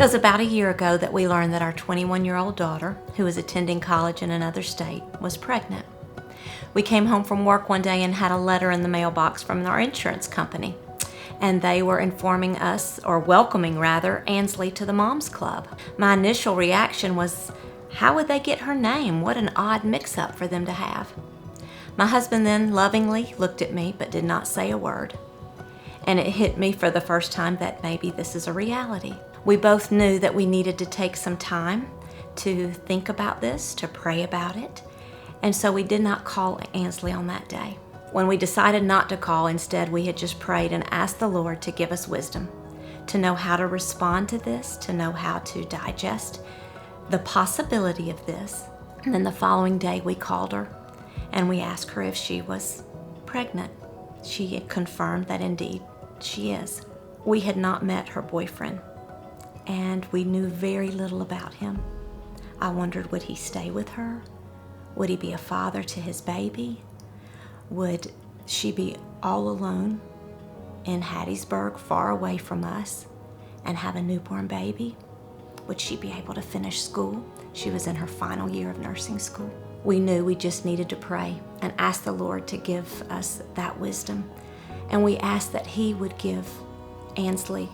It was about a year ago that we learned that our 21-year-old daughter, who was attending college in another state, was pregnant. We came home from work one day and had a letter in the mailbox from our insurance company, and they were informing us, or welcoming rather, Ansley to the Moms Club. My initial reaction was, how would they get her name? What an odd mix-up for them to have. My husband then lovingly looked at me but did not say a word. And it hit me for the first time that maybe this is a reality. We both knew that we needed to take some time to think about this, to pray about it, and so we did not call Ansley on that day. When we decided not to call, instead we had just prayed and asked the Lord to give us wisdom, to know how to respond to this, to know how to digest the possibility of this. And then the following day we called her and we asked her if she was pregnant. She had confirmed that indeed she is. We had not met her boyfriend, and we knew very little about him. I wondered, would he stay with her? Would he be a father to his baby? Would she be all alone in Hattiesburg, far away from us, and have a newborn baby? Would she be able to finish school? She was in her final year of nursing school. We knew we just needed to pray and ask the Lord to give us that wisdom. And we asked that He would give Ansley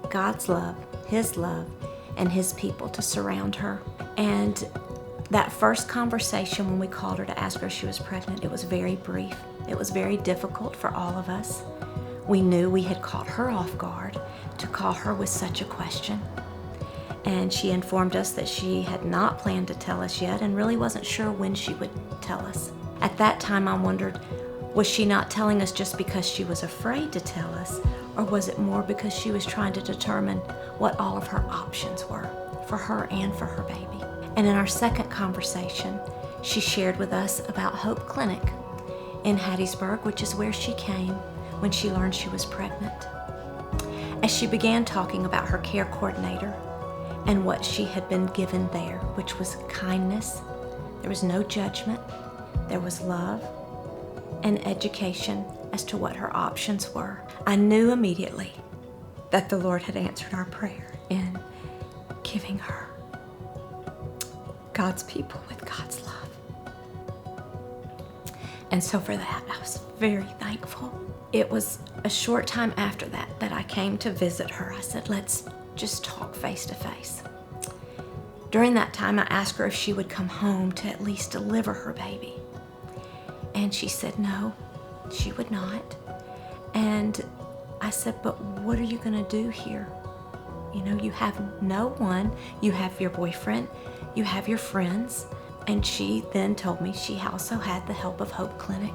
God's love, His love, and His people to surround her. And that first conversation when we called her to ask her if she was pregnant, it was very brief. It was very difficult for all of us. We knew we had caught her off guard to call her with such a question. And she informed us that she had not planned to tell us yet and really wasn't sure when she would tell us. At that time, I wondered, was she not telling us just because she was afraid to tell us, or was it more because she was trying to determine what all of her options were for her and for her baby? And in our second conversation, she shared with us about Hope Clinic in Hattiesburg, which is where she came when she learned she was pregnant. As she began talking about her care coordinator and what she had been given there, which was kindness, there was no judgment, there was love and education as to what her options were, I knew immediately that the Lord had answered our prayer in giving her God's people with God's love. And so for that, I was very thankful. It was a short time after that I came to visit her. I said, let's just talk face to face. During that time, I asked her if she would come home to at least deliver her baby. And she said no, she would not. And I said, but what are you going to do here? You know, you have no one. You have your boyfriend. You have your friends. And she then told me she also had the help of Hope Clinic,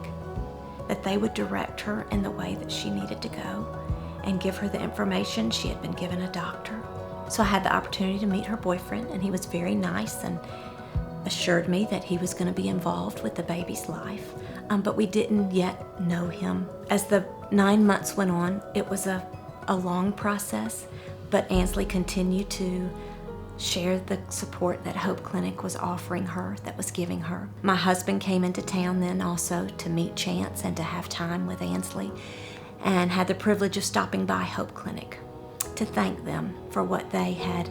that they would direct her in the way that she needed to go and give her the information. She had been given a doctor. So I had the opportunity to meet her boyfriend, and he was very nice and assured me that he was going to be involved with the baby's life. But we didn't yet know him. As the 9 months went on, it was a long process, but Ansley continued to share the support that Hope Clinic was offering her, that was giving her. My husband came into town then also to meet Chance and to have time with Ansley, and had the privilege of stopping by Hope Clinic to thank them for what they had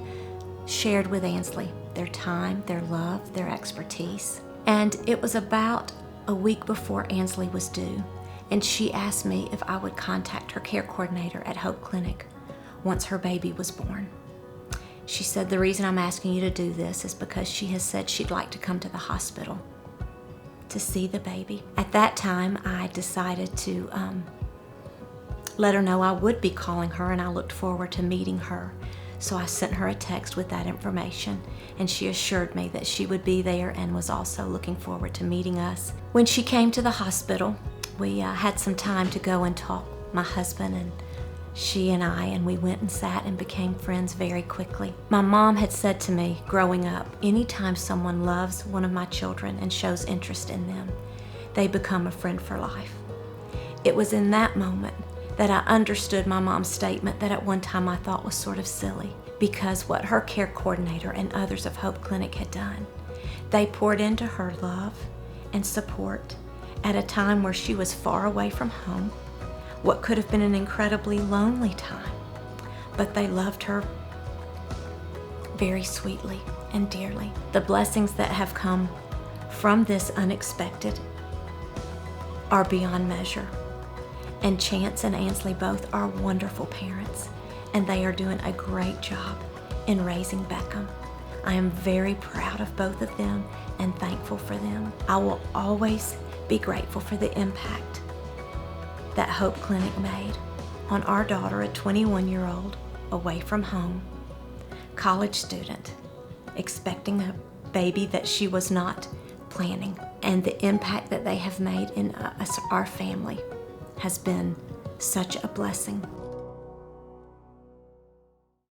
shared with Ansley, their time, their love, their expertise. And it was about a week before Ansley was due, and she asked me if I would contact her care coordinator at Hope Clinic once her baby was born. She said, the reason I'm asking you to do this is because she has said she'd like to come to the hospital to see the baby. At that time, I decided to let her know I would be calling her, and I looked forward to meeting her. So I sent her a text with that information, and she assured me that she would be there and was also looking forward to meeting us. When she came to the hospital, we had some time to go and talk, my husband and she and I, and we went and sat and became friends very quickly. My mom had said to me growing up, anytime someone loves one of my children and shows interest in them, they become a friend for life. It was in that moment that I understood my mom's statement that at one time I thought was sort of silly, because what her care coordinator and others of Hope Clinic had done, they poured into her love and support at a time where she was far away from home, what could have been an incredibly lonely time, but they loved her very sweetly and dearly. The blessings that have come from this unexpected are beyond measure. And Chance and Ansley both are wonderful parents, and they are doing a great job in raising Beckham. I am very proud of both of them and thankful for them. I will always be grateful for the impact that Hope Clinic made on our daughter, a 21-year-old, away from home, college student, expecting a baby that she was not planning. And the impact that they have made in us, our family, has been such a blessing.